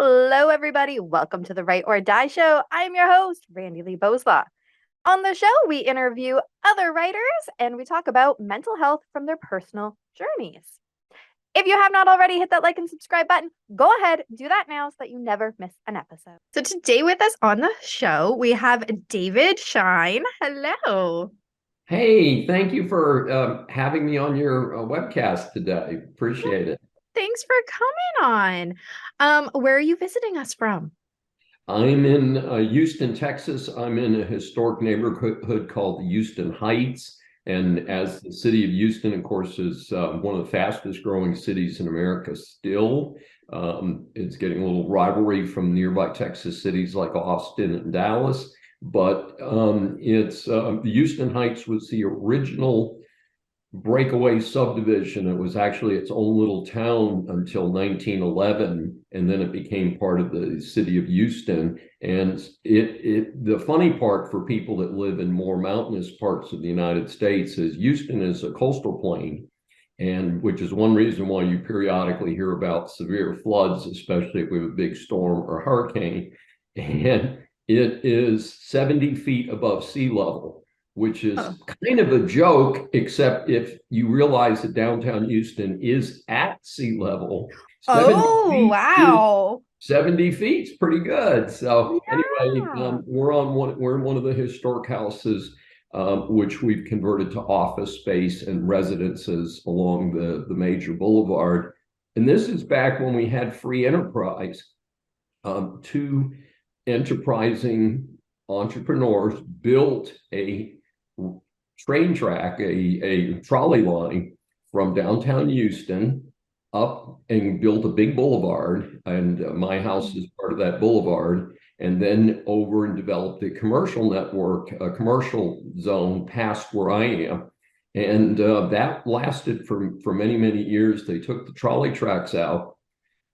Hello, everybody. Welcome to the Write or Die Show. I'm your host, Randi-lee. On the show, we interview other writers and we talk about mental health from their personal journeys. If you have not already hit that like and subscribe button, go ahead, do that now so that you never miss an episode. So today with us on the show, we have David Schein. Hello. Hey, thank you for having me on your webcast today. Appreciate it. Thanks for coming on. Where are you visiting us from? I'm in Houston, Texas. I'm in a historic neighborhood called the Houston Heights. And as the city of Houston, of course, is one of the fastest growing cities in America still. It's getting a little rivalry from nearby Texas cities like Austin and Dallas. But it's the Houston Heights was the original breakaway subdivision. It was actually its own little town until 1911, and then it became part of the city of Houston. And the funny part for people that live in more mountainous parts of the United States is Houston is a coastal plain, and which is one reason why you periodically hear about severe floods, especially if we have a big storm or hurricane. And it is 70 feet above sea level, which is kind of a joke, except if you realize that downtown Houston is at sea level. 70 feet Wow. 70 feet's pretty good. So anyway, Yeah. we're in one of the historic houses, which we've converted to office space and residences along the major boulevard. And this is back when we had free enterprise. Two enterprising entrepreneurs built a train track, a trolley line from downtown Houston up and built a big boulevard. And my house is part of that boulevard. And then over and developed a commercial network, a commercial zone past where I am. And that lasted for many, many years. They took the trolley tracks out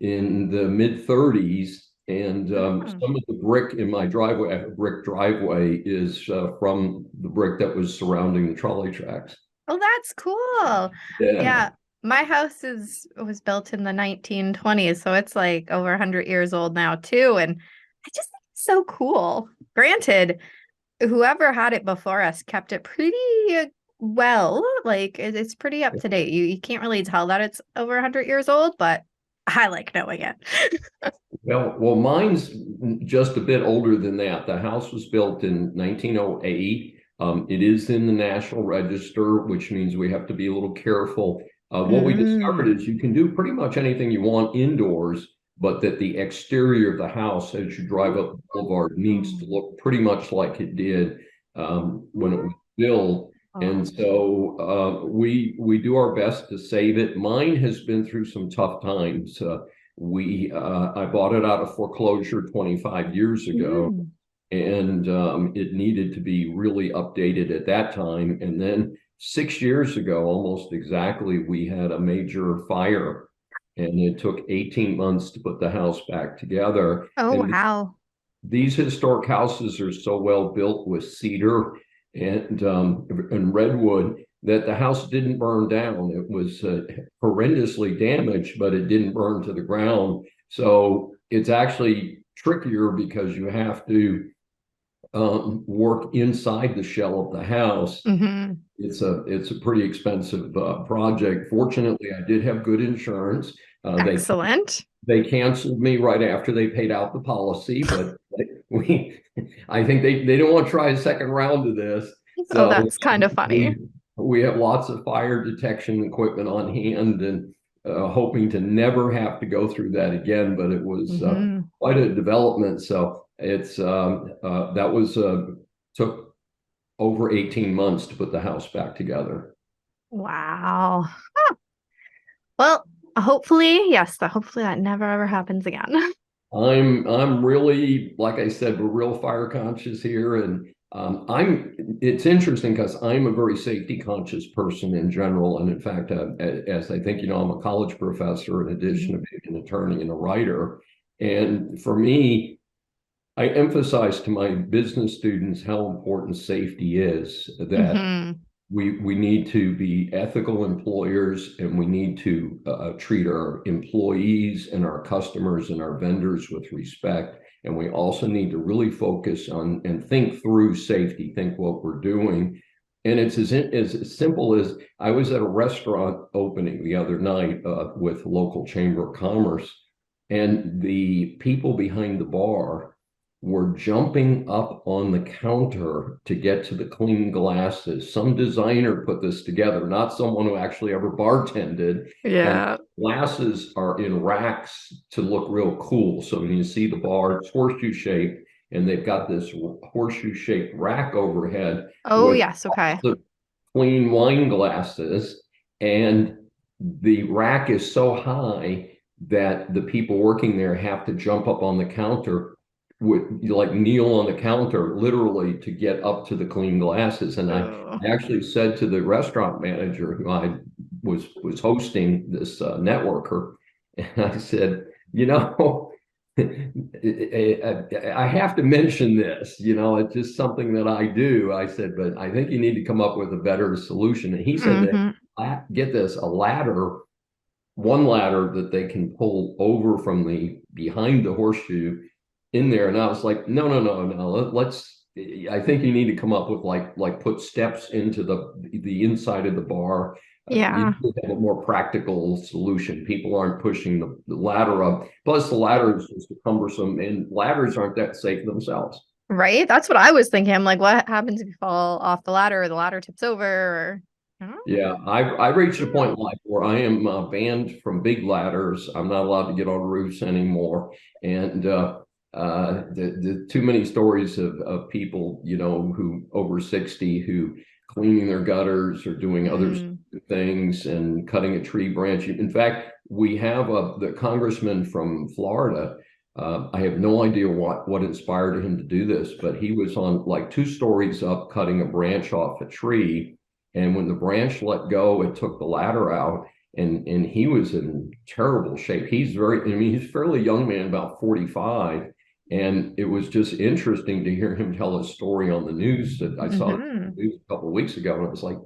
in the mid 30s. And some of the brick in my driveway, I have a brick driveway, is from the brick that was surrounding the trolley tracks. Oh, that's cool. Yeah. Yeah. My house was built in the 1920s, so it's like over 100 years old now too. And I just think it's so cool. Granted, whoever had it before us kept it pretty well. Like it's pretty up to date. You can't really tell that it's over 100 years old, but I like knowing it. Well, mine's just a bit older than that. The house was built in 1908. It is in the National Register, which means we have to be a little careful. What we discovered is you can do pretty much anything you want indoors, but that the exterior of the house, as you drive up the boulevard, needs to look pretty much like it did when it was built. And so we do our best to save it. Mine has been through some tough times. I bought it out of foreclosure 25 years ago, and it needed to be really updated at that time. And then 6 years ago, almost exactly, we had a major fire, and it took 18 months to put the house back together. Oh, And wow. these historic houses are so well built with cedar and redwood that the house didn't burn down. It was horrendously damaged, but it didn't burn to the ground. So it's actually trickier because you have to work inside the shell of the house. It's a pretty expensive project. Fortunately, I did have good insurance. Excellent. They canceled me right after they paid out the policy, but I think they don't want to try a second round of this. Oh, So that's kind of funny. we have lots of fire detection equipment on hand, and hoping to never have to go through that again. But it was quite a development. So it's that was took over 18 months to put the house back together. Wow. Huh. Well, hopefully that never ever happens again. I'm really, like I said, we're real fire conscious here, and it's interesting because I'm a very safety conscious person in general. And in fact, as I think, I'm a college professor in addition to being an attorney and a writer. And for me, I emphasize to my business students how important safety is, that we need to be ethical employers, and we need to treat our employees and our customers and our vendors with respect. And we also need to really focus on and think through safety, think what we're doing. And it's as simple as, I was at a restaurant opening the other night with local chamber of commerce, and the people behind the bar were jumping up on the counter to get to the clean glasses. Some designer put this together, not someone who actually ever bartended. And Yeah. glasses are in racks to look real cool. So when you see the bar, it's horseshoe shaped, and they've got this horseshoe shaped rack overhead Oh, with yes. Okay. the clean wine glasses. And the rack is so high that the people working there have to jump up on the counter, would like kneel on the counter literally to get up to the clean glasses. And I Oh. actually said to the restaurant manager who I was hosting this networker, and I said, you know, I have to mention this, you know, it's just something that I do. I said, but I think you need to come up with a better solution. And he said Hmm. that, get this, a ladder, one ladder that they can pull over from the behind the horseshoe in there. And I was like, no. Let's, I think you need to come up with like put steps into the inside of the bar. You Yeah. need to have a more practical solution. People aren't pushing the ladder up. Plus, the ladder is just cumbersome, and ladders aren't that safe themselves. Right? That's what I was thinking. I'm like, what happens if you fall off the ladder or the ladder tips over? Or, I don't Yeah, I've reached a point know. in life where I am banned from big ladders. I'm not allowed to get on roofs anymore, and the too many stories of people, you know, who over 60 who cleaning their gutters or doing other Mm. things and cutting a tree branch. In fact, we have the congressman from Florida. I have no idea what inspired him to do this, but he was on like 2 stories up cutting a branch off a tree, and when the branch let go, it took the ladder out, and he was in terrible shape. I mean, he's a fairly young man, about 45. And it was just interesting to hear him tell his story on the news. That I saw Hmm. the news a couple of weeks ago, and it was like,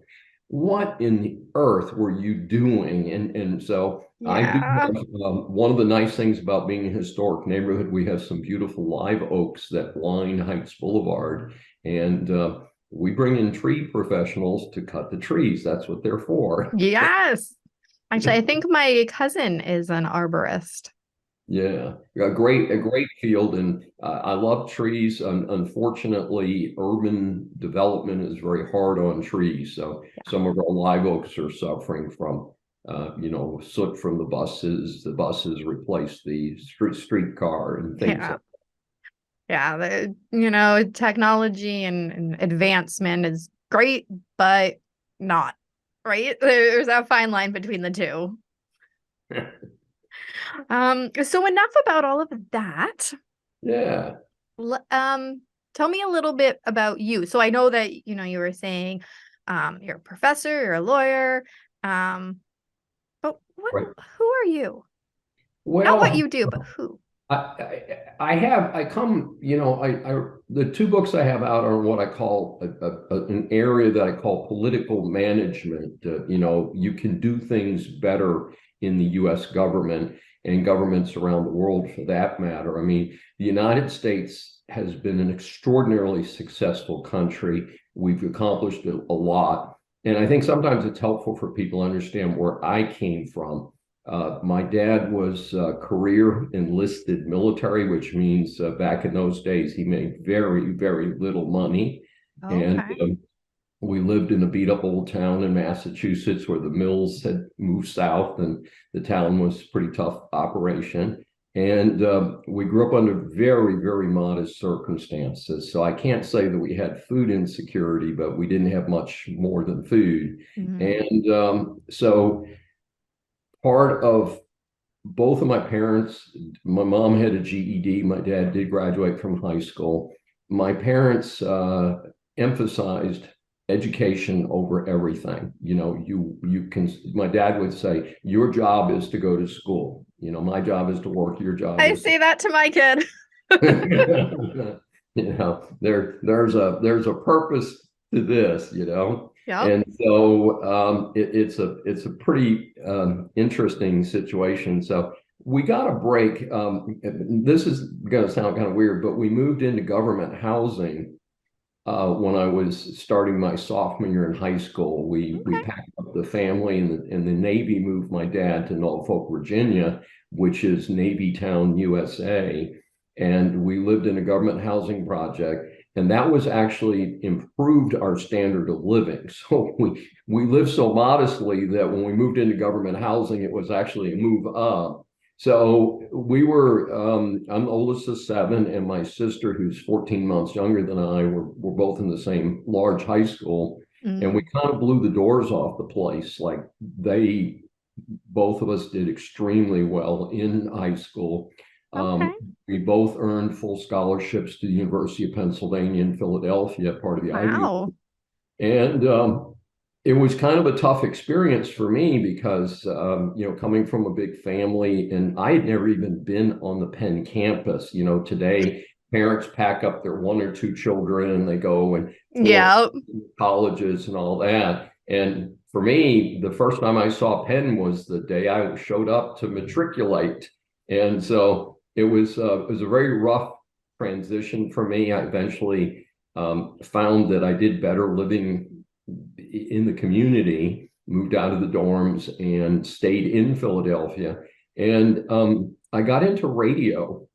what in the earth were you doing? And so I do Yeah. have, one of the nice things about being a historic neighborhood, we have some beautiful live oaks that line Heights Boulevard. And we bring in tree professionals to cut the trees. That's what they're for. Yes. Actually, I think my cousin is an arborist. Yeah, a great field, and I love trees. Unfortunately, urban development is very hard on trees, so Yeah. some of our live oaks are suffering from, soot from the buses. The buses replace the streetcar and things Yeah. like Yeah. Technology and advancement is great, but not, right? There's that fine line between the two. that. So enough about all of that. Yeah, Tell me a little bit about you. So I know that, you were saying, you're a professor, you're a lawyer, um, but right. who are you? Not what Well, you do, but who? I come, the 2 books I have out are what I call an area that I call political management. You can do things better in the US government and governments around the world for that matter. I mean, the United States has been an extraordinarily successful country. We've accomplished a lot. And I think sometimes it's helpful for people to understand where I came from. My dad was career enlisted military, which means back in those days he made very, very little money. And Okay. we lived in a beat up old town in Massachusetts where the mills had moved south, and the town was pretty tough operation. And we grew up under very, very modest circumstances. So I can't say that we had food insecurity, but we didn't have much more than food. Hmm. And so part of both of my parents, my mom had a GED, my dad did graduate from high school. My parents emphasized education over everything. You can, my dad would say, your job is to go to school. My job is to work, your job I is say that to my kid. there's a purpose to this. Yeah. And so it's a pretty interesting situation. So we got a break. This is going to sound kind of weird, but we moved into government housing when I was starting my sophomore year in high school. We Okay. packed up the family, and the Navy moved my dad to Norfolk, Virginia, which is Navy Town, USA. And we lived in a government housing project. And that was actually improved our standard of living. So we lived so modestly that when we moved into government housing, it was actually a move up. So we were, I'm the oldest of seven, and my sister, who's 14 months younger than I, were both in the same large high school. And we Mm. kind of blew the doors off the place. Like they, both of us did extremely well in high school. Okay. We both earned full scholarships to the University of Pennsylvania in Philadelphia, part of the Ivy League. Wow. And it was kind of a tough experience for me because, coming from a big family, and I had never even been on the Penn campus. Today, parents pack up their one or two children and they go and tour Yeah. colleges and all that. And for me, the first time I saw Penn was the day I showed up to matriculate. And so it was a very rough transition for me. I eventually found that I did better living in the community, moved out of the dorms and stayed in Philadelphia. And I got into radio.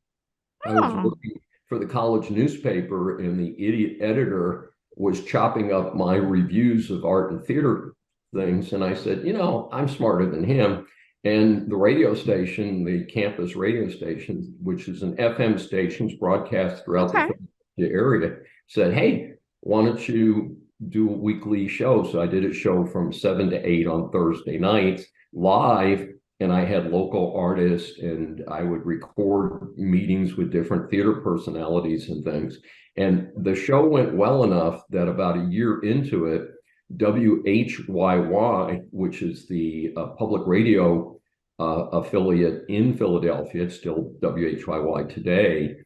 I was Oh. working for the college newspaper, and the idiot editor was chopping up my reviews of art and theater things. And I said, I'm smarter than him. And the radio station, the campus radio station, which is an FM station broadcast throughout the Okay. Philadelphia area, said, hey, why don't you do a weekly show? So I did a show from 7 to 8 on Thursday nights live, and I had local artists, and I would record meetings with different theater personalities and things. And the show went well enough that about a year into it, WHYY, which is the public radio affiliate in Philadelphia, it's still WHYY today,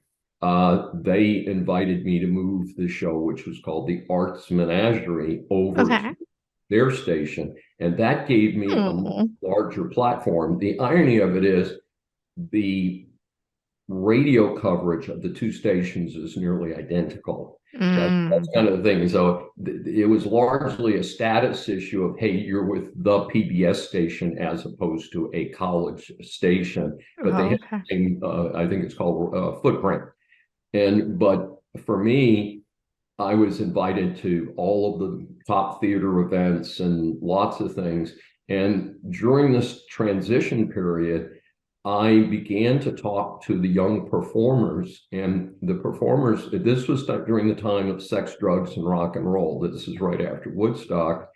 they invited me to move the show, which was called the Arts Menagerie, over Okay. to their station. And that gave me a much Oh. larger platform. The irony of it is the radio coverage of the two stations is nearly identical. That's Mm. kind of the thing. So it was largely a status issue of, hey, you're with the PBS station as opposed to a college station, but they Oh, had okay. the same, I think it's called footprint. But for me, I was invited to all of the top theater events and lots of things. And during this transition period, I began to talk to the young performers, and the performers, this was during the time of sex, drugs, and rock and roll. This is right after Woodstock.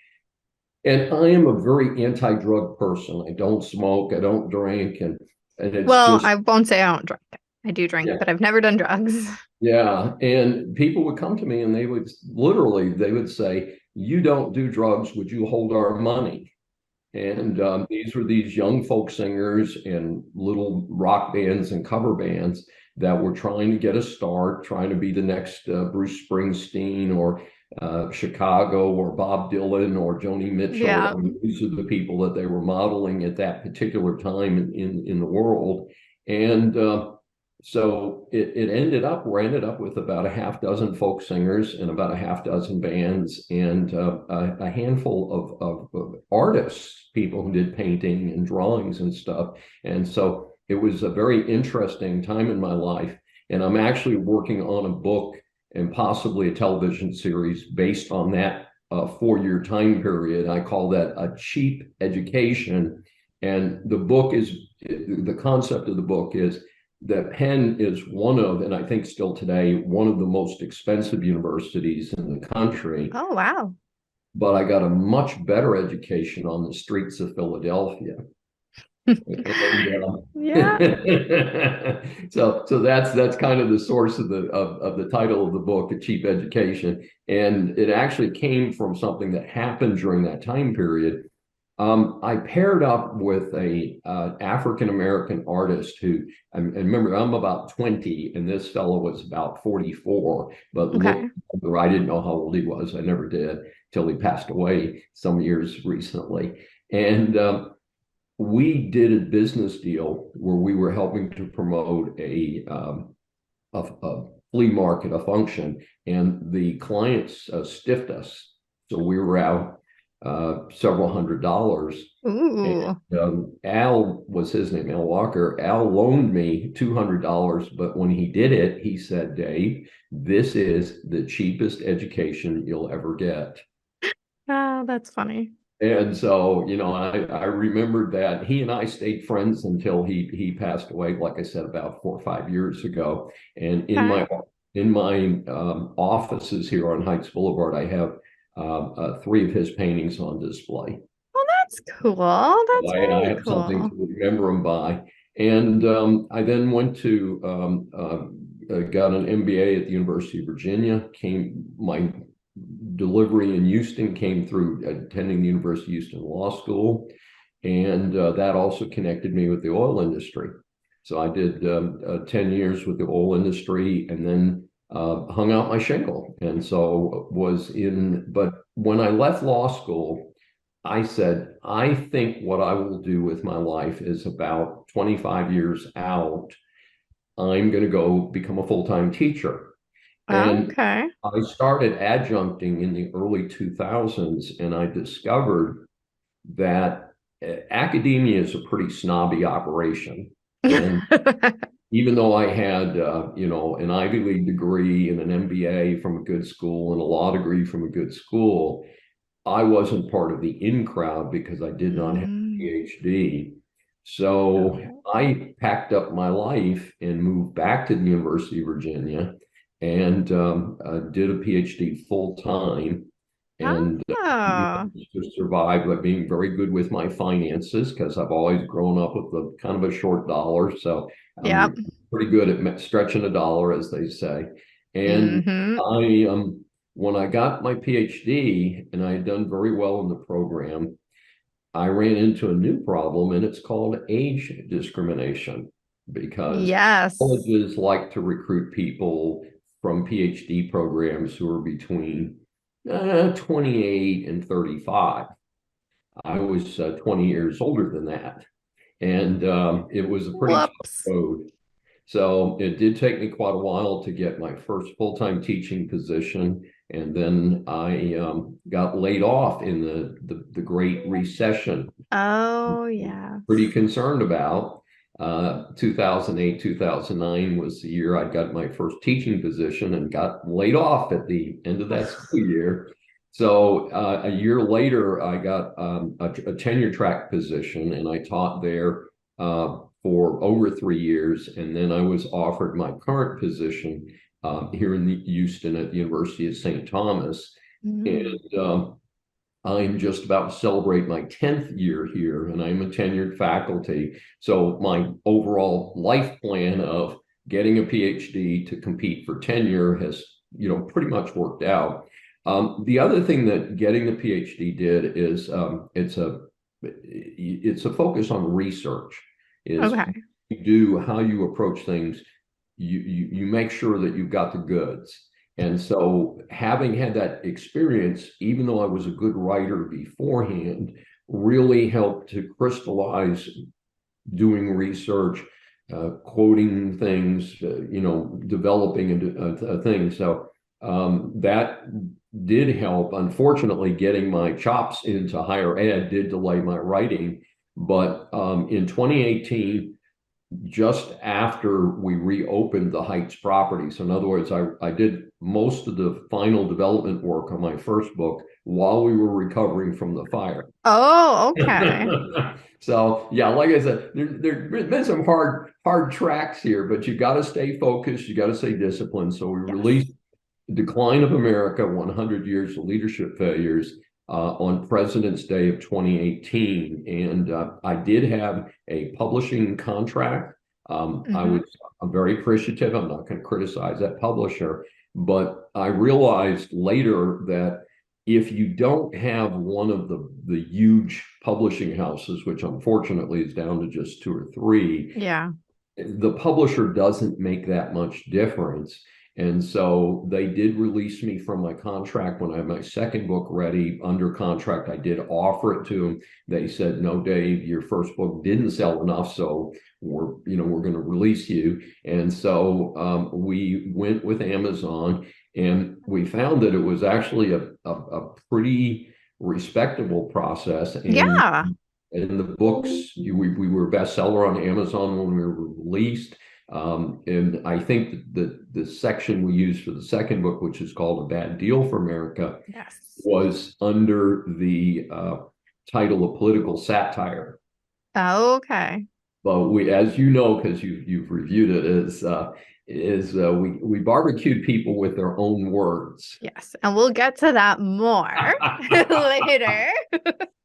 And I am a very anti-drug person. I don't smoke, I don't drink, and it's Well, just, I won't say I don't drink. I do drink, yeah. but I've never done drugs. Yeah, and people would come to me and they would say, "You don't do drugs. Would you hold our money?" And these were these young folk singers and little rock bands and cover bands that were trying to get a start, trying to be the next Bruce Springsteen or Chicago or Bob Dylan or Joni Mitchell. Yeah. I mean, these are the people that they were modeling at that particular time in the world. And so it ended up, we ended up with about a half dozen folk singers and about a half dozen bands and a handful of artists, people who did painting and drawings and stuff. And so it was a very interesting time in my life. And I'm actually working on a book and possibly a television series based on that 4-year time period. I call that A Cheap Education. And the concept of the book is that Penn is one of, and I think still today, one of the most expensive universities in the country. Oh, wow. But I got a much better education on the streets of Philadelphia. And, Yeah. so that's kind of the source of the title of the book, A Cheap Education. And it actually came from something that happened during that time period. I paired up with a African-American artist who, I remember I'm about 20 and this fellow was about 44, but look, Okay. I didn't know how old he was. I never did. till he passed away some years recently. And we did a business deal where we were helping to promote a flea market, a function, and the clients stiffed us. So we were out several $100s. Ooh. And Al was his name, Al Walker. Al loaned me $200, but when he did it, he said, Dave, this is the cheapest education you'll ever get. Oh, that's funny. And so, I remembered that he and I stayed friends until he passed away, like I said, about 4 or 5 years ago. And in my offices here on Heights Boulevard, I have 3 of his paintings on display. Well, that's cool. That's I very have something cool. to remember him by. And I then went to got an MBA at the University of Virginia. My delivery in Houston came through attending the University of Houston Law School, and that also connected me with the oil industry. So I did 10 years with the oil industry, and then hung out my shingle. And so but when I left law school, I said, I think what I will do with my life is about 25 years out, I'm going to go become a full-time teacher. And Okay. I started adjuncting in the early 2000s, and I discovered that academia is a pretty snobby operation. And even though I had, an Ivy League degree and an MBA from a good school and a law degree from a good school, I wasn't part of the in crowd because I did not have a PhD. So I packed up my life and moved back to the University of Virginia and did a PhD full time, and to survive by being very good with my finances, because I've always grown up with a kind of a short dollar. So I'm pretty good at stretching a dollar, as they say. And when I got my PhD and I had done very well in the program, I ran into a new problem, and it's called age discrimination, because colleges like to recruit people from PhD programs who are between 28 and 35. I was 20 years older than that. And it was a pretty tough road. So it did take me quite a while to get my first full-time teaching position. And then I got laid off in the Great Recession. Oh, yeah. Pretty concerned about. 2008, 2009 was the year I got my first teaching position and got laid off at the end of that school year. So a year later, I got a tenure track position, and I taught there for over 3 years. And then I was offered my current position here in Houston at the University of St. Thomas. And I'm just about to celebrate my 10th year here, and I'm a tenured faculty. So my overall life plan of getting a PhD to compete for tenure has, pretty much worked out. The other thing that getting the PhD did is it's a focus on research. How you approach things. You make sure that you've got the goods. And so having had that experience, even though I was a good writer beforehand, really helped to crystallize doing research, quoting things, developing a thing. So that did help. Unfortunately, getting my chops into higher ed did delay my writing. But in 2018, just after we reopened the Heights property. So in other words, I did most of the final development work on my first book while we were recovering from the fire. Oh, okay. So yeah, like I said, there's been some hard tracks here, but you got to stay focused. You got to stay disciplined. So we released Decline of America, 100 Years of Leadership Failures on President's Day of 2018. And I did have a publishing contract. I'm very appreciative. I'm not going to criticize that publisher, but I realized later that if you don't have one of the huge publishing houses, which unfortunately is down to just 2 or 3, the publisher doesn't make that much difference. And so they did release me from my contract when I had my second book ready under contract. I did offer it to them. They said, no, Dave, your first book didn't sell enough, so we're going to release you. And so we went with Amazon, and we found that it was actually a pretty respectable process. And Yeah. in the books, we were a bestseller on Amazon when we were released. And I think that the section we used for the second book, which is called A Bad Deal for America, Yes. was under the title of political satire. Okay. But we, as you know, because you've reviewed it, we barbecued people with their own words. Yes. And we'll get to that more later.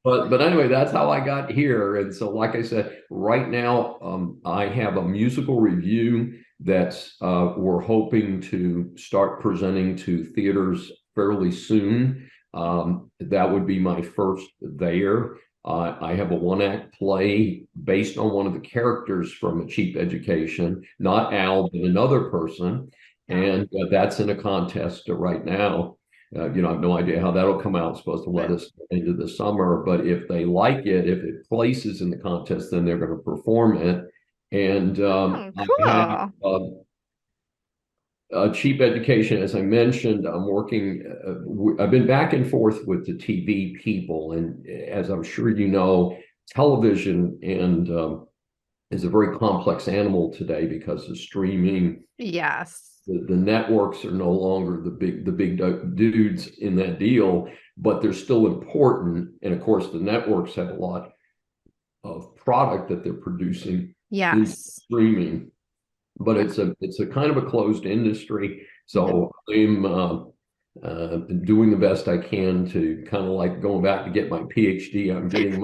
But anyway, that's how I got here. And so, like I said, right now I have a musical review that's we're hoping to start presenting to theaters fairly soon. That would be my first there. I have a one-act play based on one of the characters from A Cheap Education, not Al, but another person. And that's in a contest right now. I have no idea how that'll come out. It's supposed to let us into the summer, but if they like it, if it places in the contest, then they're going to perform it. And Cool. I have A Cheap Education, as I mentioned. I'm working. I've been back and forth with the TV people, and as I'm sure you know, television is a very complex animal today because of streaming. Yes. The networks are no longer the big dudes in that deal, but they're still important. And of course, the networks have a lot of product that they're producing in streaming, but it's a kind of a closed industry. So I'm doing the best I can to kind of like going back to get my PhD. I'm getting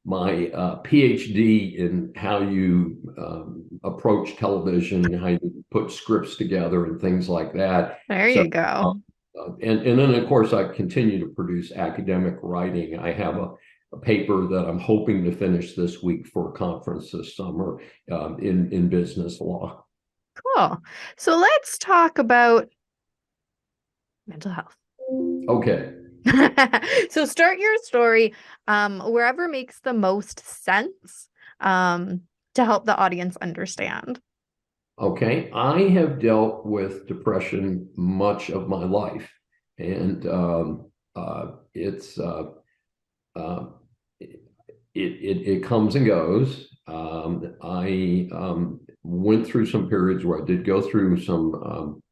my PhD in how you approach television, how you put scripts together and things like that. There you go. And then, of course, I continue to produce academic writing. I have a paper that I'm hoping to finish this week for a conference this summer in business law. Cool. So let's talk about mental health. Okay. So start your story wherever makes the most sense to help the audience understand. Okay, I have dealt with depression much of my life, and it comes and goes. I went through some periods where I did go through some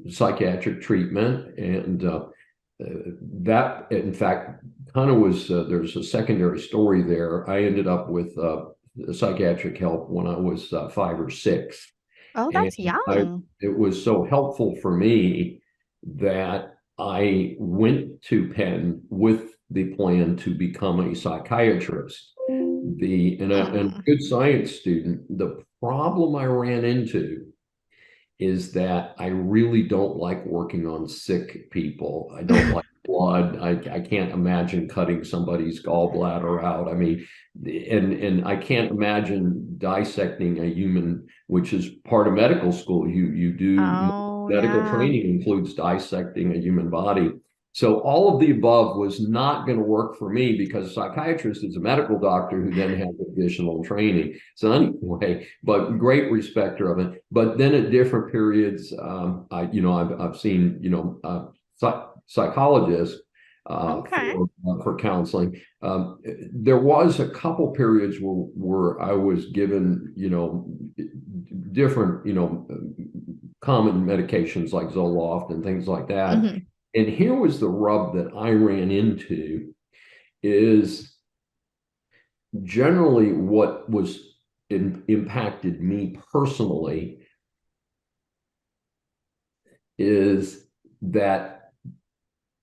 psychiatric treatment, and that, in fact, kind of was there's a secondary story there. I ended up with psychiatric help when I was 5 or 6. Oh, And that's young. it was so helpful for me that I went to Penn with the plan to become a psychiatrist. And a good science student. The problem I ran into is that I really don't like working on sick people. I don't like blood. I can't imagine cutting somebody's gallbladder out. I mean, and I can't imagine dissecting a human, which is part of medical school. You do medical training includes dissecting a human body. So all of the above was not going to work for me because a psychiatrist is a medical doctor who then has additional training. So anyway, but great respecter of it. But then at different periods, I've seen psychologists for counseling. There was a couple periods where I was given different common medications like Zoloft and things like that. And here was the rub that I ran into is generally what was impacted me personally is that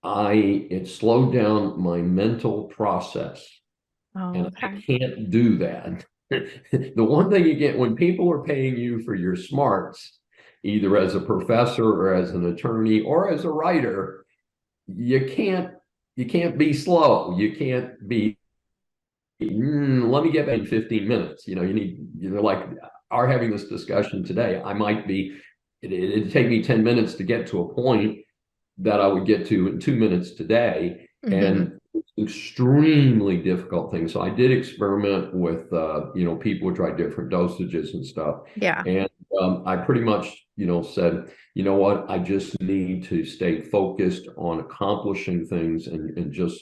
it slowed down my mental process. And I can't do that. The one thing you get when people are paying you for your smarts, either as a professor or as an attorney or as a writer, you can't be slow. You can't be let me get back in 15 minutes. You need, like, are having this discussion today. I might be it'd take me 10 minutes to get to a point that I would get to in 2 minutes today. And extremely difficult thing. So I did experiment with, people would try different dosages and stuff. Yeah. And I pretty much, said, you know what, I just need to stay focused on accomplishing things and just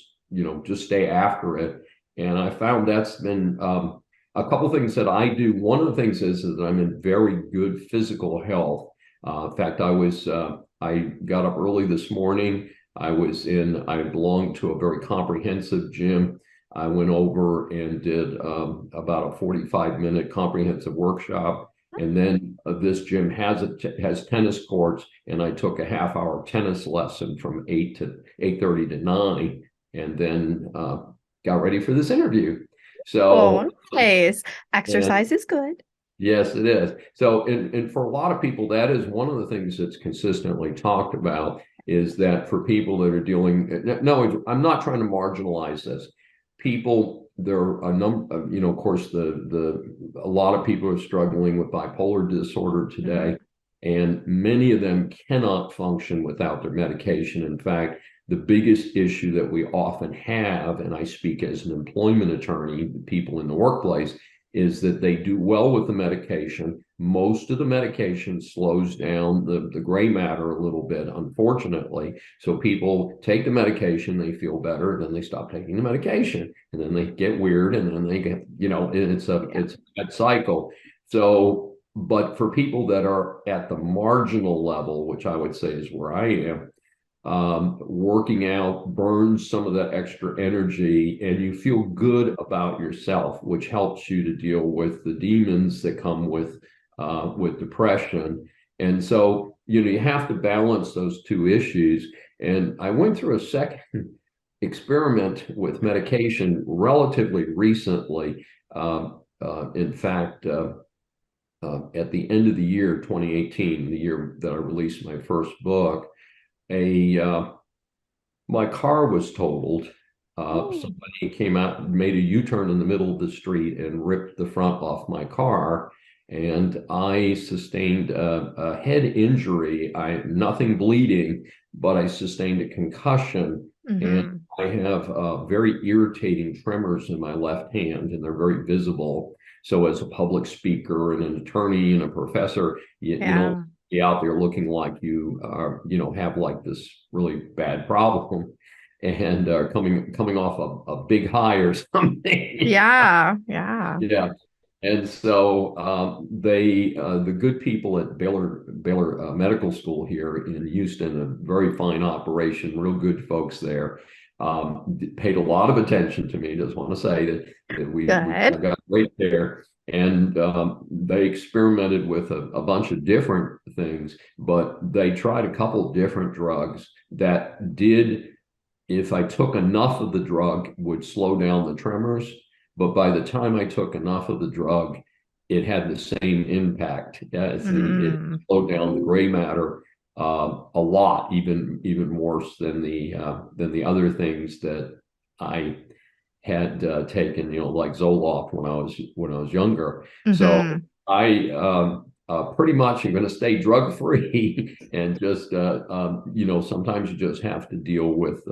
stay after it. And I found that's been a couple of things that I do. One of the things is that I'm in very good physical health. In fact, I got up early this morning. I belonged to a very comprehensive gym. I went over and did about a 45-minute comprehensive workshop. And then this gym has tennis courts, and I took a half-hour tennis lesson from 8:30 to 9, and then got ready for this interview. So, Nice. and Exercise is good. yes, it is. So, and for a lot of people, that is one of the things that's consistently talked about, is that for people that are dealing, no, I'm not trying to marginalize this. People, there are a number, of course, a lot of people are struggling with bipolar disorder today, and many of them cannot function without their medication. In fact, the biggest issue that we often have, and I speak as an employment attorney, people in the workplace, is that they do well with the medication. Most of the medication slows down the gray matter a little bit, unfortunately. So people take the medication, they feel better, and then they stop taking the medication, and then they get weird, and then they get, it's a cycle. So, but for people that are at the marginal level, which I would say is where I am, working out burns some of that extra energy, and you feel good about yourself, which helps you to deal with the demons that come with depression. And so, you have to balance those two issues. And I went through a second experiment with medication relatively recently. In fact, at the end of the year 2018, the year that I released my first book, my car was totaled. Somebody came out, made a U-turn in the middle of the street, and ripped the front off my car, and I sustained a head injury. Nothing bleeding, but I sustained a concussion, and I have very irritating tremors in my left hand, and they're very visible. So as a public speaker and an attorney and a professor, you don't be out there looking like you are, have like this really bad problem and coming off a big high or something. Yeah. And so the good people at Baylor Medical School here in Houston, a very fine operation, real good folks there, paid a lot of attention to me. Just want to say that we got right there. And they experimented with a bunch of different things, but they tried a couple different drugs that did, if I took enough of the drug, would slow down the tremors. But by the time I took enough of the drug, it had the same impact. It slowed down the gray matter a lot, even worse than the other things that I had taken, like Zoloft when I was younger. So I pretty much am going to stay drug free and just sometimes you just have to deal with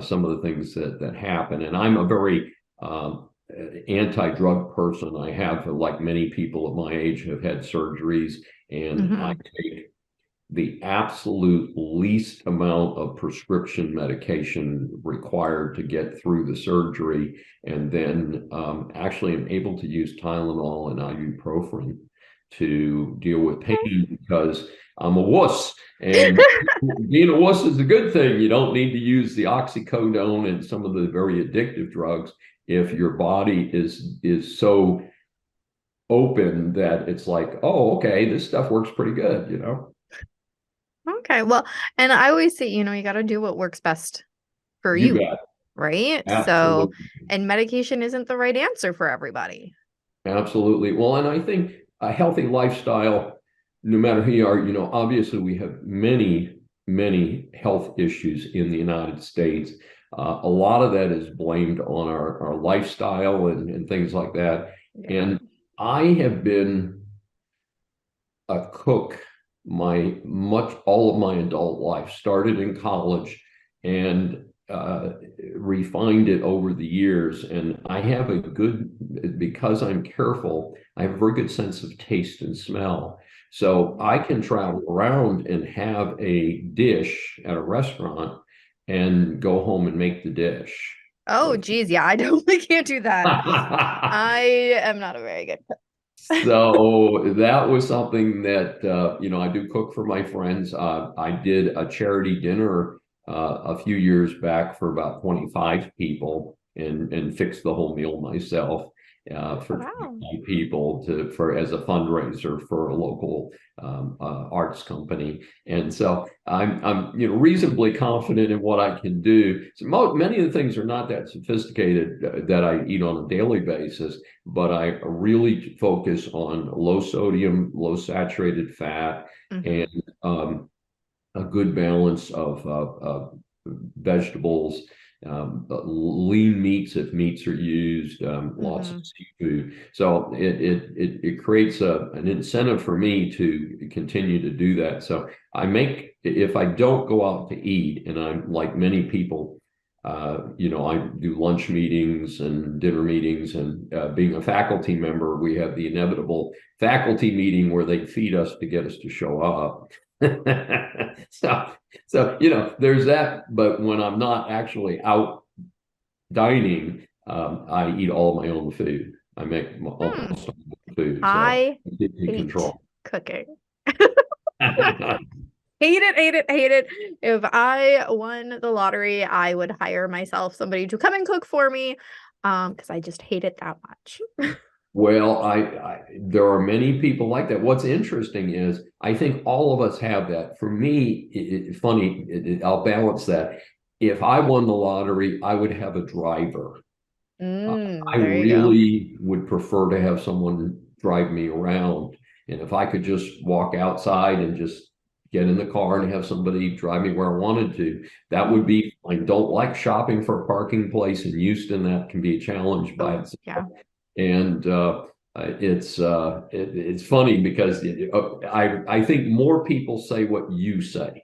some of the things that happen. And I'm a very anti-drug person. I have, like many people at my age, have had surgeries, and I take the absolute least amount of prescription medication required to get through the surgery, and then actually am able to use Tylenol and ibuprofen to deal with pain, because I'm a wuss, and being a wuss is a good thing. You don't need to use the oxycodone and some of the very addictive drugs if your body is so open that it's like, oh, okay, this stuff works pretty good, Okay. Well, and I always say, you got to do what works best for you. Bet. Right? Absolutely. So, and medication isn't the right answer for everybody. Absolutely. Well, and I think a healthy lifestyle, no matter who you are, obviously we have many, many health issues in the United States. A lot of that is blamed on our lifestyle and things like that. And I have been a cook all of my adult life. Started in college and refined it over the years. And I have because I'm careful, I have a very good sense of taste and smell. So I can travel around and have a dish at a restaurant and go home and make the dish. Oh, geez. Yeah, I definitely can't do that. I am not a very good cook. So that was something that I do cook for my friends. I did a charity dinner a few years back for about 25 people and fixed the whole meal myself for Wow. 25 people for as a fundraiser for a local arts company. And so I'm reasonably confident in what I can do. So many of the things are not that sophisticated that I eat on a daily basis, but I really focus on low sodium, low saturated fat, Mm-hmm. and a good balance of vegetables, lean meats if meats are used, lots of Mm-hmm. seafood. So it creates an incentive for me to continue to do that. So if I don't go out to eat, and I'm like many people, I do lunch meetings and dinner meetings, and being a faculty member, we have the inevitable faculty meeting where they feed us to get us to show up. So there's that. But when I'm not actually out dining, I eat all my own food. I make Hmm. almost all my food, so I I get in hate control. cooking. Hate it, hate it, hate it. If I won the lottery, I would hire myself somebody to come and cook for me, because I just hate it that much. Well, there are many people like that. What's interesting is I think all of us have that. For me, I'll balance that. If I won the lottery, I would have a driver. I There you go. really would prefer to have someone drive me around. And if I could just walk outside and just get in the car and have somebody drive me where I wanted to, that would be. I don't like shopping for a parking place in Houston. That can be a challenge by Oh, itself. yeah. And it's funny because I think more people say what you say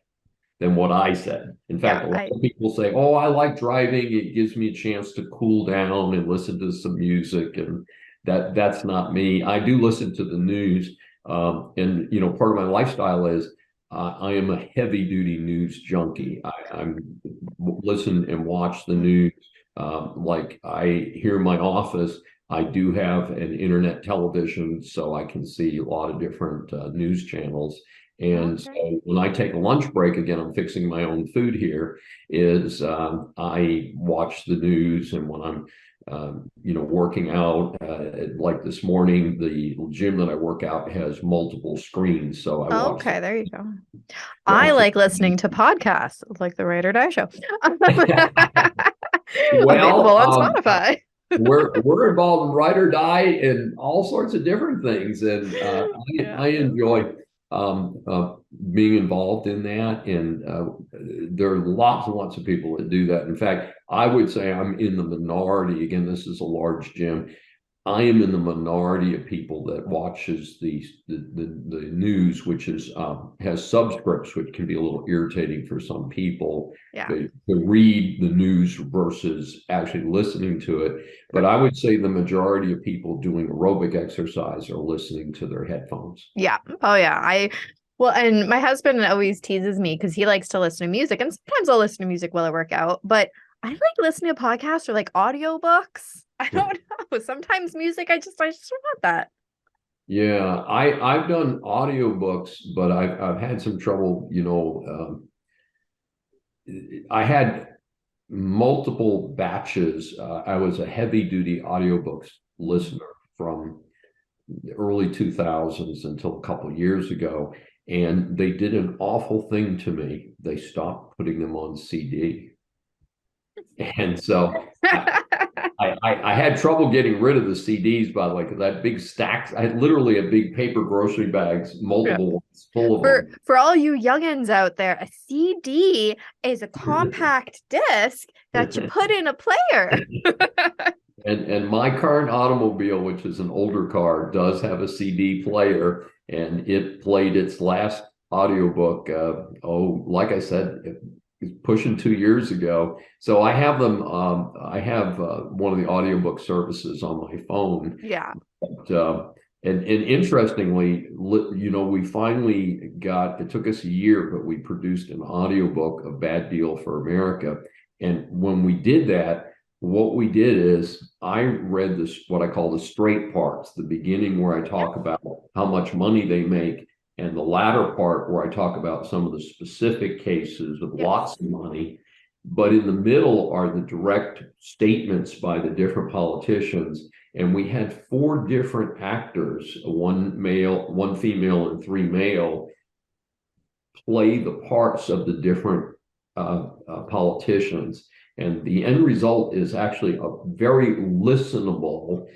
than what I said. In Yeah, fact, a lot of people say, "Oh, I like driving. It gives me a chance to cool down and listen to some music," and that's not me. I do listen to the news, and part of my lifestyle is I am a heavy duty news junkie. I'm listen and watch the news. Like here in my office, I do have an internet television, so I can see a lot of different news channels. And so Okay. when I take a lunch break, again, I'm fixing my own food here, is I watch the news. And when I'm, working out, like this morning, the gym that I work out has multiple screens. So I watch Okay, there you go. I watch like the listening to podcasts like the Ride or Die Show. Well, Available on Spotify. we're involved in ride or die and all sorts of different things, and Yeah. I enjoy being involved in that. And there are lots and lots of people that do that. In fact, I would say I'm in the minority. Again, this is a large gym. I am in the minority of people that watches the news, which has subscripts, which can be a little irritating for some people Yeah. to read the news versus actually listening to it. But Right. I would say the majority of people doing aerobic exercise are listening to their headphones. Yeah. Oh yeah. Well, and my husband always teases me because he likes to listen to music, and sometimes I'll listen to music while I work out, but I like listening to podcasts or like audiobooks. I don't know. Sometimes music, I just don't want that. Yeah, I've done audiobooks, but I've had some trouble. I had multiple batches. I was a heavy duty audiobooks listener from the early 2000s until a couple of years ago. And they did an awful thing to me. They stopped putting them on CD. And so I had trouble getting rid of the CDs, by the way, because I had big stacks. I had literally a big paper grocery bags, Yeah. multiple ones full For of for all you youngins out there, a CD is a them. compact disc that you put in a player. And my current automobile, which is an older car, does have a CD player, and it played its last audiobook, like I said, it's pushing 2 years ago. So I have them. I have one of the audiobook services on my phone. Yeah. But, and interestingly, we finally got, it took us a year, but we produced an audiobook, A Bad Deal for America. And when we did that, what we did is I read this, what I call the straight parts, the beginning where I Yep. talk about how much money they make, and the latter part where I talk about some of the specific cases of Yes. lots of money. But in the middle are the direct statements by the different politicians. And we had four different actors, one male, one female, and three male, play the parts of the different politicians. And the end result is actually a very listenable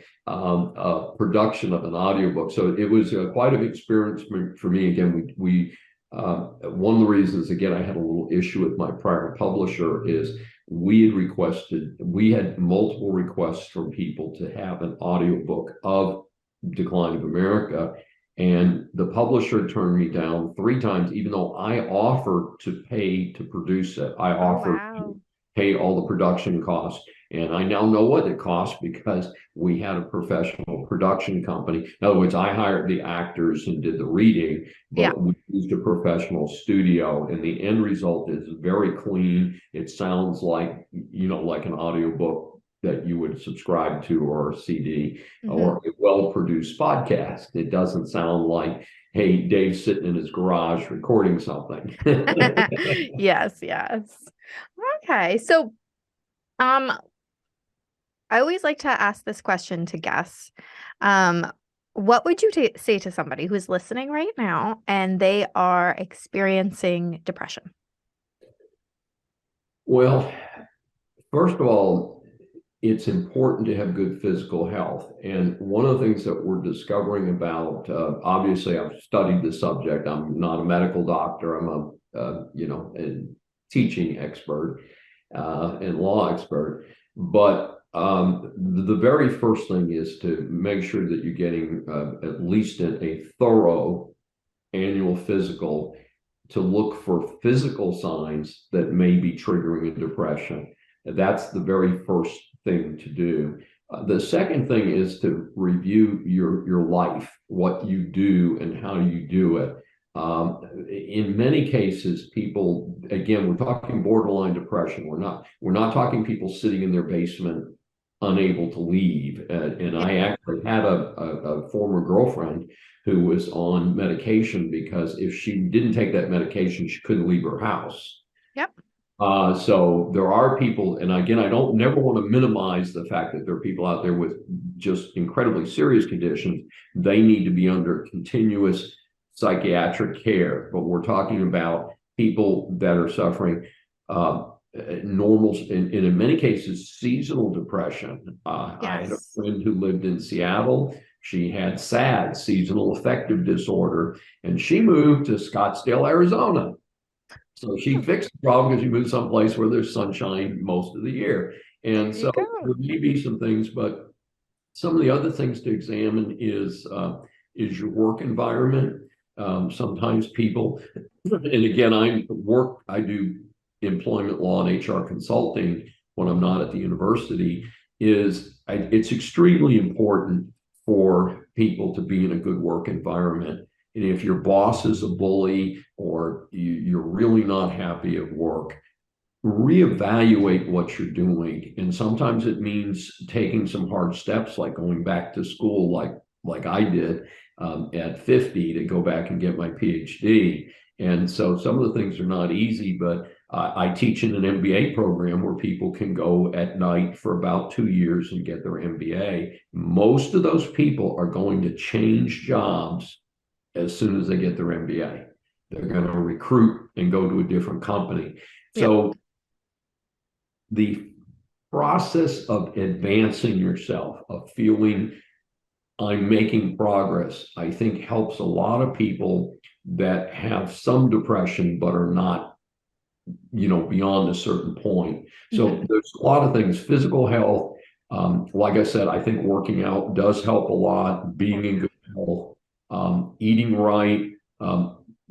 production of an audiobook. So it was quite an experience for me. Again, one of the reasons, again, I had a little issue with my prior publisher is we had multiple requests from people to have an audiobook of Decline of America. And the publisher turned me down 3 times, even though I offered to pay to produce it. I Oh, offered wow. to pay all the production costs. And I now know what it cost because we had a professional production company. In other words, I hired the actors and did the reading, Yeah. but we used a professional studio. And the end result is very clean. It sounds like, like an audiobook that you would subscribe to, or a CD, or a well-produced podcast. It doesn't sound like, hey, Dave's sitting in his garage recording something. Yes, yes. Okay. So, I always like to ask this question to guests. What would you say to somebody who's listening right now and they are experiencing depression? Well, first of all, it's important to have good physical health. And one of the things that we're discovering about, obviously, I've studied the subject. I'm not a medical doctor. I'm a teaching expert and law expert. But the very first thing is to make sure that you're getting at least a thorough annual physical to look for physical signs that may be triggering a depression. That's the very first thing to do. The second thing is to review your life, what you do and how you do it. In many cases, people, again, we're talking borderline depression. We're not talking people sitting in their basement unable to leave. And Yeah. I actually had a former girlfriend who was on medication because if she didn't take that medication, she couldn't leave her house. Yep. So there are people, and again, I don't never want to minimize the fact that there are people out there with just incredibly serious conditions. They need to be under continuous psychiatric care, but we're talking about people that are suffering normal, and in many cases, seasonal depression. I had a Yes. friend who lived in Seattle. She had SAD, seasonal affective disorder, and she moved to Scottsdale, Arizona. So she fixed the problem because she moved someplace where there's sunshine most of the year. There And you so go. there may be some things, but some of the other things to examine is your work environment. Sometimes people, and again, I do employment law and HR consulting when I'm not at the university. It's extremely important for people to be in a good work environment. And if your boss is a bully or you're really not happy at work, reevaluate what you're doing. And sometimes it means taking some hard steps, like going back to school, like I did at 50 to go back and get my PhD. And so some of the things are not easy, but I teach in an MBA program where people can go at night for about 2 years and get their MBA. Most of those people are going to change jobs as soon as they get their MBA. They're going to recruit and go to a different company. Yep. So the process of advancing yourself, of feeling I'm making progress, I think helps a lot of people that have some depression but are not, beyond a certain point. So there's a lot of things, physical health. Like I said, I think working out does help a lot, being in good health, eating right.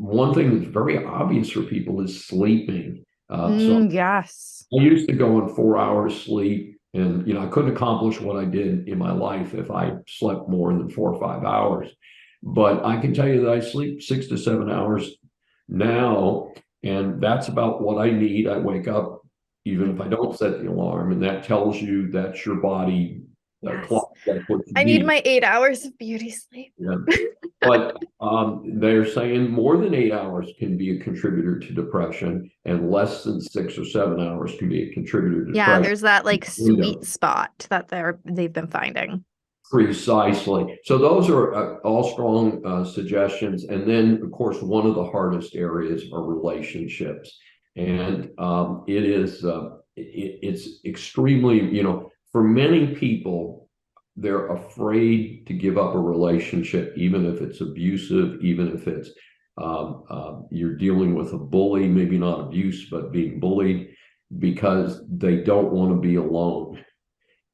one thing that's very obvious for people is sleeping. So Yes. I used to go on 4 hours sleep, and I couldn't accomplish what I did in my life if I slept more than 4 or 5 hours. But I can tell you that I sleep 6 to 7 hours now, and that's about what I need. I wake up even if I don't set the alarm, and that tells you that's your body Yes. clock. That's what you I need my 8 hours of beauty sleep. Yeah. But they're saying more than 8 hours can be a contributor to depression, and less than 6 or 7 hours can be a contributor to Yeah, depression. there's that like sweet spot that they've been finding. Precisely. So those are all strong suggestions. And then, of course, one of the hardest areas are relationships, and it's extremely, for many people, they're afraid to give up a relationship, even if it's abusive, even if it's you're dealing with a bully, maybe not abuse, but being bullied, because they don't want to be alone.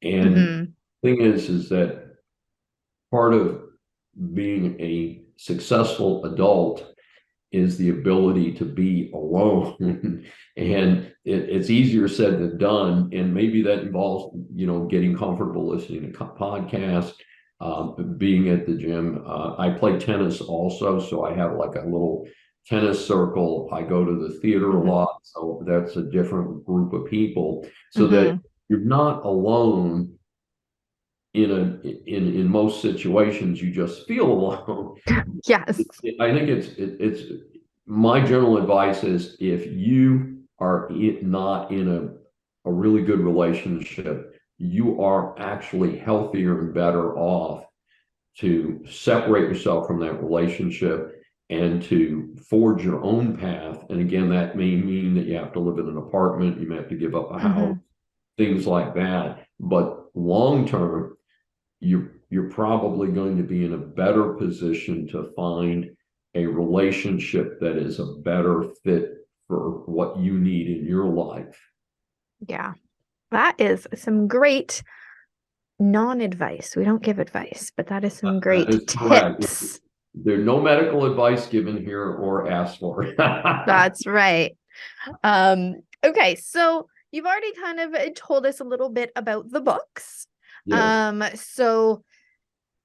And thing is that part of being a successful adult is the ability to be alone. And it's easier said than done. And maybe that involves, getting comfortable listening to podcasts, being at the gym. I play tennis also, so I have like a little tennis circle. I go to the theater a lot, so that's a different group of people, so that you're not alone. In most situations, you just feel alone. Yes. I think it's my general advice is, if you are not in a really good relationship, you are actually healthier and better off to separate yourself from that relationship and to forge your own path. And again, that may mean that you have to live in an apartment, you may have to give up a house, things like that. But long term, you're probably going to be in a better position to find a relationship that is a better fit for what you need in your life. Yeah, that is some great non-advice. We don't give advice, but that is some great tips. Correct. There's no medical advice given here or asked for. That's right. Okay, so you've already kind of told us a little bit about the books. Yes. So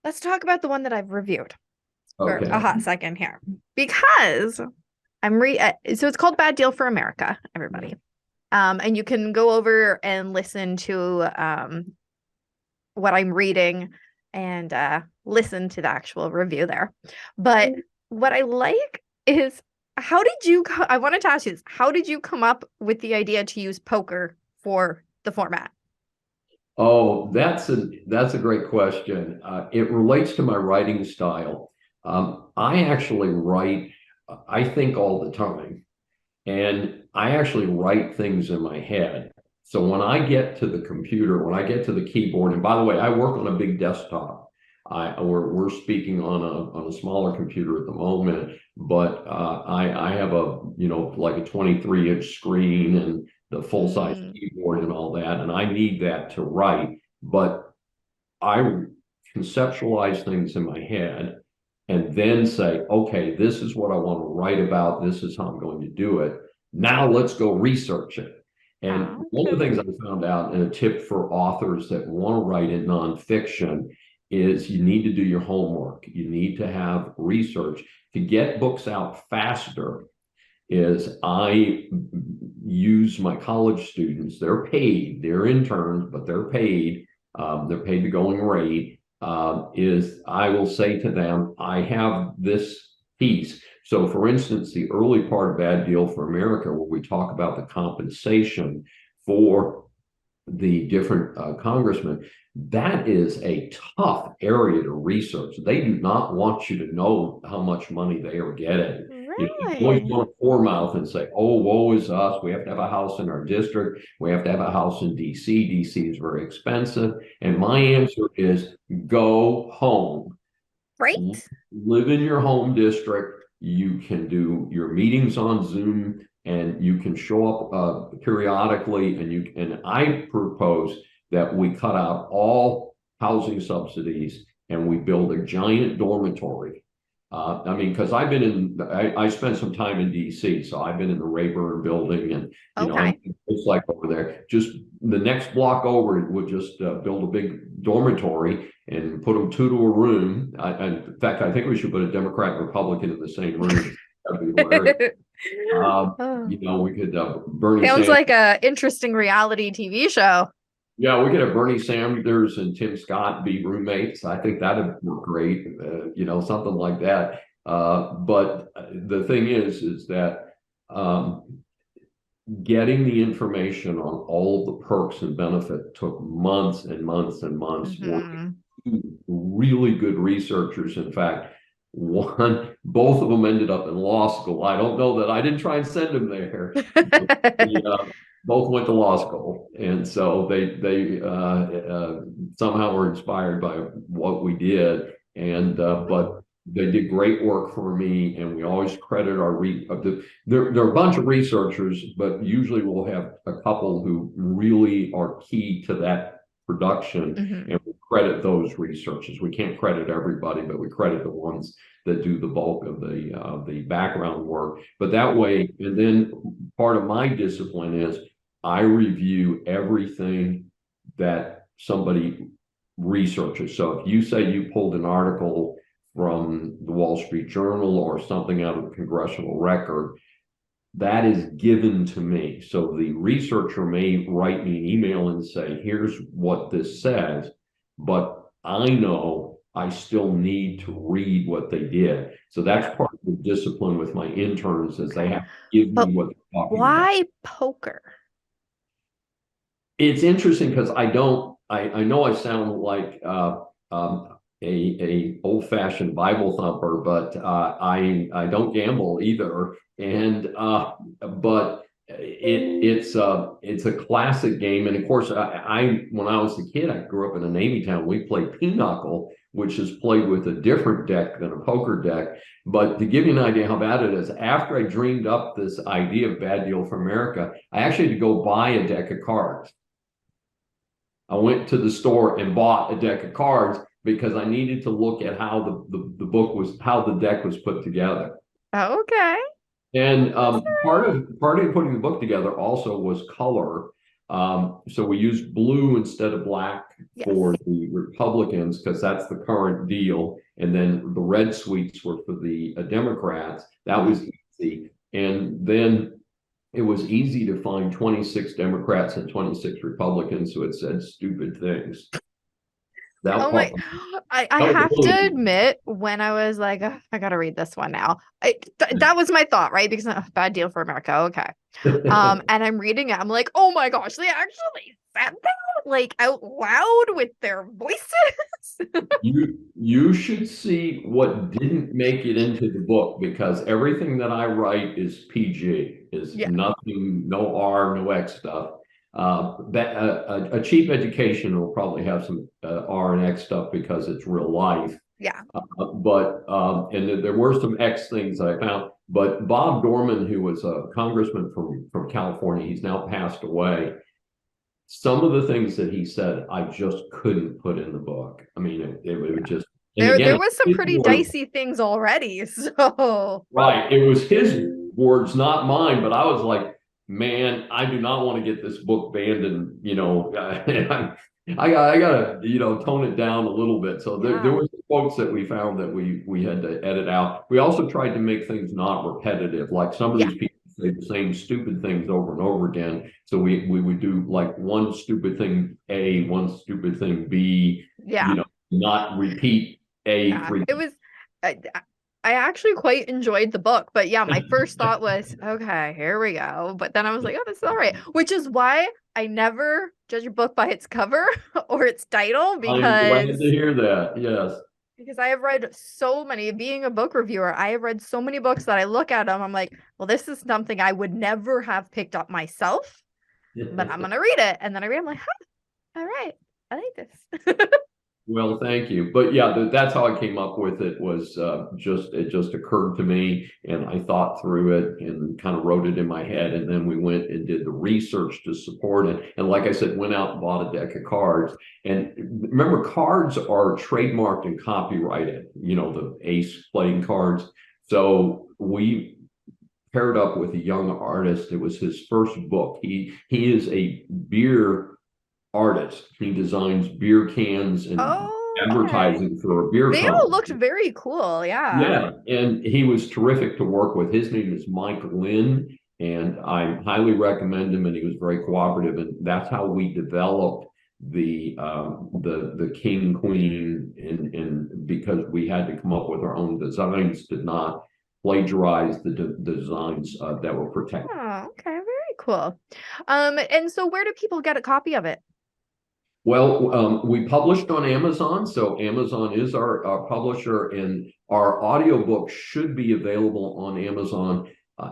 let's talk about the one that I've reviewed for a hot second here, because so it's called Bad Deal for America, everybody. And you can go over and listen to what I'm reading and listen to the actual review there. But what I like is, I wanted to ask you this, how did you come up with the idea to use poker for the format? Oh, that's a great question. It relates to my writing style. I actually write, I think all the time, and I actually write things in my head. So when I get to the computer, when I get to the keyboard, and by the way, I work on a big desktop. We're speaking on a smaller computer at the moment, but I have like a 23-inch screen and the full-size keyboard and all that, and I need that to write. But I conceptualize things in my head and then say, okay, this is what I want to write about. This is how I'm going to do it. Now let's go research it. And one of the things I found out, and a tip for authors that want to write in nonfiction, is you need to do your homework. You need to have research to get books out faster. Is I use my college students. They're paid. They're interns, but they're paid. They're paid the going rate. Is I will say to them, I have this piece. So, for instance, the early part of Bad Deal for America, where we talk about the compensation for the different congressmen, that is a tough area to research. They do not want you to know how much money they are getting. Really? You always want to pour mouth and say, oh, woe is us. We have to have a house in our district. We have to have a house in DC. DC is very expensive. And my answer is go home. Right? Live in your home district. You can do your meetings on Zoom, and you can show up periodically. And I propose that we cut out all housing subsidies and we build a giant dormitory. I mean, because I spent some time in DC, so I've been in the Rayburn building, and I know Okay. it's like over there. Just the next block over would just build a big dormitory and put them two to a room. And in fact, I think we should put a Democrat and Republican in the same room. That'd be hilarious. Oh, We could Bernie sounds Sanders. like a interesting reality TV show. Yeah, we could have Bernie Sanders and Tim Scott be roommates. I think that'd work great. Something like that. But the thing is that getting the information on all of the perks and benefit took months and months and months working Hmm. with really good researchers. In fact, both of them ended up in law school. I don't know that I didn't try and send them there. They, both went to law school, and so they somehow were inspired by what we did. And but they did great work for me, and we always credit our there are a bunch of researchers, but usually we'll have a couple who really are key to that production, Hmm. and we credit those researchers. We can't credit everybody, but we credit the ones that do the bulk of the background work. But that way, and then part of my discipline is I review everything that somebody researches. So if you say you pulled an article from the Wall Street Journal or something out of the congressional record, that is given to me. So the researcher may write me an email and say, here's what this says, but I know I still need to read what they did. So Yeah. that's part of the discipline with my interns is they Okay. have to give me But what they're talking about. why poker? It's interesting because I know I sound like a old-fashioned Bible thumper, but I don't gamble either. And but it's a classic game. And of course, I when I was a kid, I grew up in a Navy town. We played pinochle, which is played with a different deck than a poker deck. But to give you an idea how bad it is, after I dreamed up this idea of Bad Deal for America, I actually had to go buy a deck of cards. I went to the store and bought a deck of cards because I needed to look at how the book was, how the deck was put together. Okay. And That's part of putting the book together also was color. So we used blue instead of black yes. for the Republicans because that's the current deal, and then the red suites were for the Democrats. That Mhm. was easy, and then it was easy to find 26 Democrats and 26 Republicans who had said stupid things. That Oh part, my, I that was have to really admit, when I was like, "Ugh, I gotta read this one now. That was my thought, right? Because bad deal for America. Okay. And I'm reading it. I'm like, oh my gosh, they actually said that like out loud with their voices. you should see what didn't make it into the book because everything that I write is PG, is Yeah. nothing, no R, no X stuff. A cheap education will probably have some R and X stuff because it's real life. Yeah. But and there were some X things that I found. But Bob Dorman, who was a congressman from California, he's now passed away. Some of the things that he said, I just couldn't put in the book. I mean, it would just, and There again, was some his pretty words, dicey things already. So right? It was his words, not mine. But I was like, man, I do not want to get this book banned, and I gotta tone it down a little bit. So there yeah. was quotes that we found that we had to edit out. We also tried to make things not repetitive, like some of Yeah. these people say the same stupid things over and over again. So we would do like one stupid thing A, one stupid thing B, Yeah. not repeat A Yeah. three. It was I actually quite enjoyed the book, but yeah, my first thought was, okay, here we go. But then I was like, oh, this is all right. Which is why I never judge a book by its cover or its title I'm glad to because hear that. Yes. I have read so many, being a book reviewer, I have read so many books that I look at them, I'm like, well, this is something I would never have picked up myself, but I'm gonna read it. And then I read, I'm like, huh, all right, I like this. Well, thank you. But yeah, that's how I came up with it was it just occurred to me and I thought through it and kind of wrote it in my head. And then we went and did the research to support it. And like I said, went out and bought a deck of cards. And remember, cards are trademarked and copyrighted, the ace playing cards. So we paired up with a young artist. It was his first book. He is a beer artist. He designs beer cans and Oh, okay. advertising for a beer They all looked company. very cool. Yeah. Yeah, and he was terrific to work with. His name is Mike Lynn, and I highly recommend him. And he was very cooperative, and that's how we developed the king queen, and because we had to come up with our own designs, did not plagiarize the designs that were protected. Oh, okay. Very cool. And so where do people get a copy of it? Well, we published on Amazon, so Amazon is our publisher, and our audiobook should be available on Amazon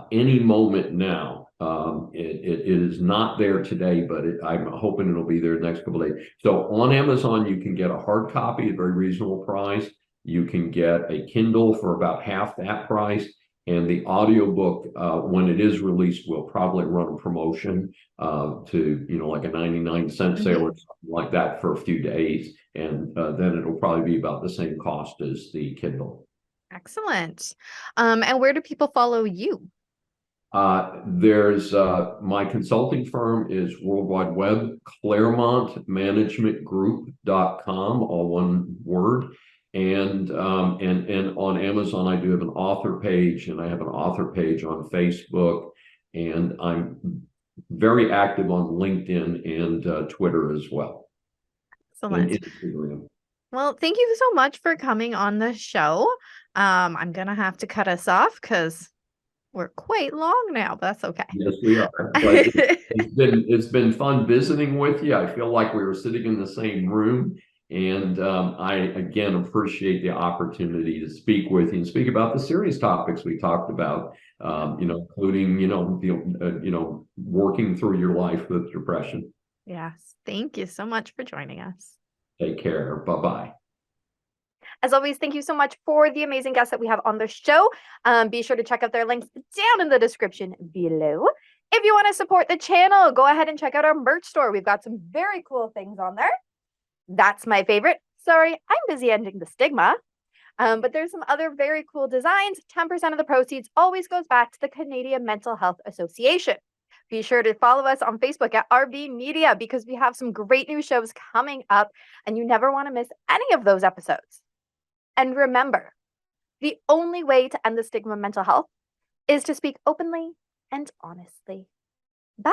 any moment now. It is not there today, but I'm hoping it'll be there the next couple of days. So on Amazon, you can get a hard copy at a very reasonable price. You can get a Kindle for about half that price. And the audiobook, when it is released, will probably run a promotion to, like a 99-cent sale or something like that for a few days. And then it'll probably be about the same cost as the Kindle. Excellent. And where do people follow you? There's my consulting firm is World Wide Web, Claremont Management Group.com, all one word. And on Amazon, I do have an author page, and I have an author page on Facebook, and I'm very active on LinkedIn and Twitter as well, and Excellent. Instagram. Well, thank you so much for coming on the show. I'm gonna have to cut us off because we're quite long now, but that's okay. Yes, we are. But it's been fun visiting with you. I feel like we were sitting in the same room, and I again appreciate the opportunity to speak with you and speak about the serious topics we talked about. Including working through your life with depression. Yes, thank you so much for joining us. Take care. Bye bye. As always, thank you so much for the amazing guests that we have on the show. Be sure to check out their links down in the description below. If you want to support the channel, go ahead and check out our merch store. We've got some very cool things on there. That's my favorite. Sorry, I'm busy ending the stigma. But there's some other very cool designs. 10% of the proceeds always goes back to the Canadian Mental Health Association. Be sure to follow us on Facebook at RB Media because we have some great new shows coming up and you never want to miss any of those episodes. And remember, the only way to end the stigma of mental health is to speak openly and honestly. Bye.